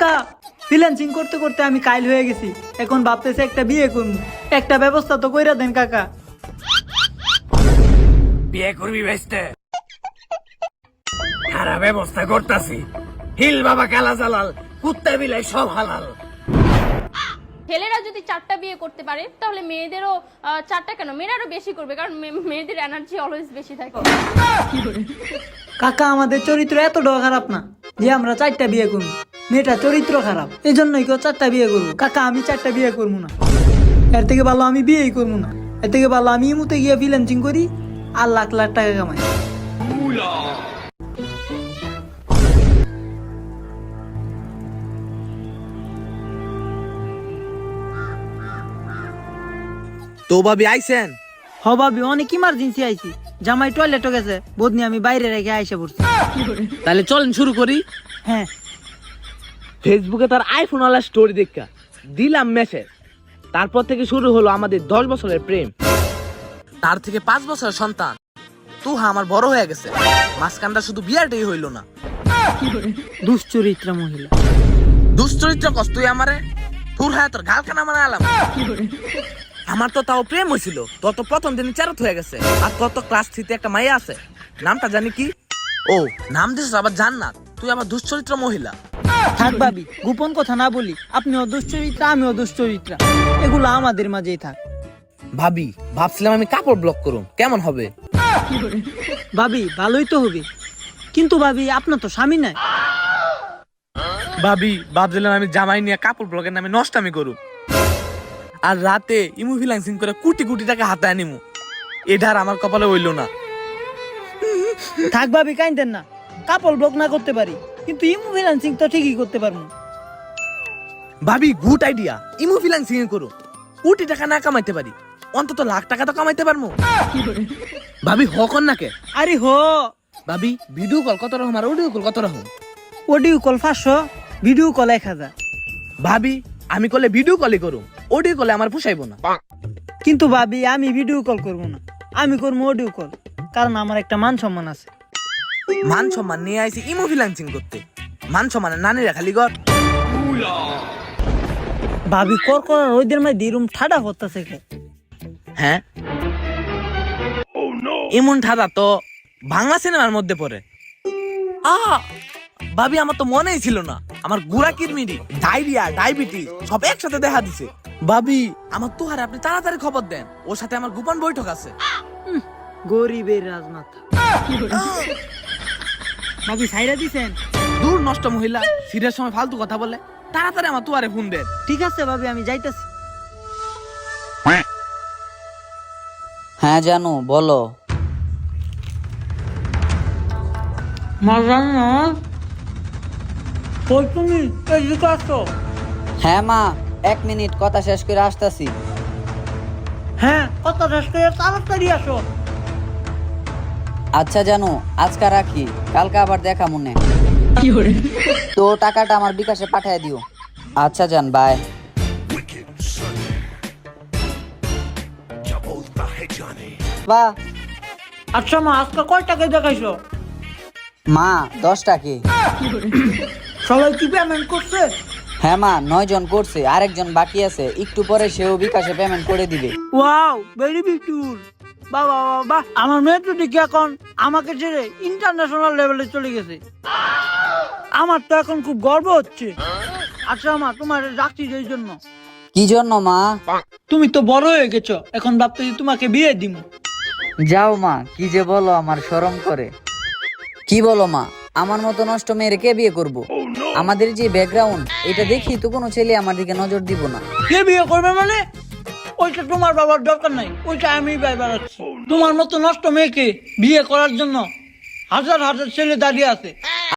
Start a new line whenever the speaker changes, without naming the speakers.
কাকা ফ্রিল্যান্সিং করতে করতে আমি কাইল হয়ে গেছি, এখন ভাবতেছি একটা বিয়ে করবো, একটা ব্যবস্থা তো কইরা দেন কাকা।
বিয়ে করবি বেস্তে খারাপ ব্যবস্থা করতাছি। হিল বাবা কালা জালাল, কুত্তা বিলাই সব হালাল।
ছেলেরা যদি 4টা বিয়ে করতে পারে তাহলে মেয়েদেরও 4টা কেন, মেয়েরা আরো বেশি করবে, কারণ মেয়েদের এনার্জি অলওয়েজ বেশি থাকে।
কাকা আমাদের চরিত্র এতটাও খারাপ না যে আমরা 4টা বিয়ে করবো, মেয়েটা চরিত্র খারাপ এই জন্যই কেউ 4টা বিয়ে করবো। কাকা আমি 4টা বিয়ে করবো না, এর থেকে ভালো আমি বিয়েই করবো না, এর থেকে ভালো আমি ইমুতে গিয়ে ফ্রিল্যান্সিং করি আর লাখ লাখ টাকা কামাই।
তো ভাবি আইছেন?
হ ভাবি অনেক ইমার্জেন্সি আইছি, জামাই টয়লেটও গেছে, বদনি আমি বাইরে রেখে আইসা পড়ছি।
তাহলে চলেন শুরু করি।
হ্যাঁ
ফেসবুকে তার আইফোন ওয়ালা স্টোরি দেখা দিলাম মেসেজ, তারপর থেকে শুরু হলো আমাদের 10 বছরের প্রেম। তার থেকে 5 বছরের সন্তান তুহা আমার বড় হয়ে গেছে, মাঝখানটা শুধু বিয়াটাই হইল না।
দুশ্চরিত্রা মহিলা।
দুশ্চরিত্র কস তুই আমারে, তোর হ্যাঁ তোর গালকানা মানে আলাম। আমার তো তাও প্রেম হয়েছিল, তোর তো প্রথম দিনই চারত হয়ে গেছে। আর তোর তো ক্লাস 3 তে একটা মাইয়া আছে, নামটা জানি কি? ও নাম দিছিস আবার জান্নাত, তুই আবার দুশ্চরিত্র মহিলা।
থাক ভাবি গোপন কথা না বলি, আপনিও দুশ্চরিত্রা আমিও দুশ্চরিত্রা, এগুলো আমাদের মাঝেই থাক।
ভাবি ভাবছিলাম আমি কাপড় ব্লক করুম, কেমন হবে?
ভাবি ভালোই তো হবে, কিন্তু ভাবি আপনার তো স্বামী নাই।
ভাবি ভাবছিলাম আমি জামাই নিয়ে কাপড় ব্লগের নামে নষ্টামি করুম, আর রাতে ইমু ফ্রিল্যান্সিং করে কোটি কোটি টাকা হাতায় নিমু। এটার আমার কপালে হইল না।
থাক ভাবি কাইন্দেন না, কাপড় ব্লক না করতে পারি কিন্তু ইমু ফ্রিল্যান্সিং তো ঠিকই করতে পারবো।
ভাবি গুড আইডিয়া, ইমু ফ্রিল্যান্সিং করো, কোটি টাকা না কামাইতে পারি অন্তত লাখ টাকা তো কামাইতে পারবো। ভাবি হকন নাকে?
আরে হো
ভাবি ভিডিও কল কত রকম আর অডিও কল কত রকম?
Audio call 500, video call 1000।
ভাবি আমি কলে ভিডিও কলই করুম, অডিও কলে আমার পোষাইবো না।
কিন্তু ভাবি আমি ভিডিও কল করবো না, আমি করবো অডিও কল, কারণ আমার একটা মান সম্মান আছে।
মান সম্মান নিয়ে আইছি ইমো ফ্রিল্যান্সিং করতে, মান সম্মানের নানিরা খালি ঘর।
ভাবি কর করার ওইদের মধ্যে রুম ঠাডা করতেছে কে?
হ্যাঁ এমন ঠাডা তো বাংলা সিনেমার মধ্যে পড়ে। ভাবি আমার তো মনেই ছিল না, আমার গুড়া কিরমিরি ডায়রিয়া ডায়াবেটিস সব একসাথে দেখা দিছে। ভাবি আমার তোহারে আপনি তাড়াতাড়ি খবর দেন, ওর সাথে আমার গোপন বৈঠক আছে।
গরিবের রাজমাতা। ভাবি সাইরা দিছেন?
দূর নষ্ট মহিলা, সিরিয়াস সময় ফালতু কথা বলে, তাড়াতাড়ি আমার তোহারে ফোন দেন।
ঠিক আছে ভাবি আমি যাইতাছি।
হ্যাঁ জানু বলো।
তুমি এদিকে আসো।
হ্যাঁ মা 1 মিনিট কথা শেষ করে আসতাছি।
হ্যাঁ কথা শেষ করে তাড়াতাড়ি আসো।
আচ্ছা জানু আজকে রাখি, কালকে আবার দেখা মনে। তো টাকাটা আমার বিকাশে পাঠিয়ে দিও। আচ্ছা জান বাই। বাহ
আচ্ছা মা আজকে কয় টাকা দেখাইছো?
মা 10 টাকা।
সবাই কি পেমেন্ট করছে?
হ্যাঁ মা 9 জন করছে, আরেকজন বাকি আছে, একটু পরে সেও বিকাশে পেমেন্ট করে দিবে।
Wow very beautiful. বাবা বাবা আমার মেয়ে তো দেখি এখন আমাকে ছেড়ে ইন্টারন্যাশনাল লেভেলে চলে গেছে, আমার তো এখন খুব গর্ব হচ্ছে। আচ্ছা মা তোমার রাখছি এই জন্য।
কি জন্য মা?
তুমি তো বড় হয়ে গেছো, এখন ভাবতেছি তোমাকে বিয়ে দিব।
যাও মা, কি যে বলো আমার শরম করে। কি বলো মা, আমার মতো নষ্ট মেয়ের কে বিয়ে করব? আমাদের যে ব্যাকগ্রাউন্ড এটা দেখি তো কোনো ছেলে আমার দিকে নজর দিব না।
কে বিয়ে করবে মানে? ওইটা তোমার বাবার দরকার নাই, ওইটা আমি বেড়াচ্ছি। তোমার মতো নষ্ট মেয়েকে বিয়ে করার জন্য হাজার হাজার ছেলে দাঁড়িয়ে আছে,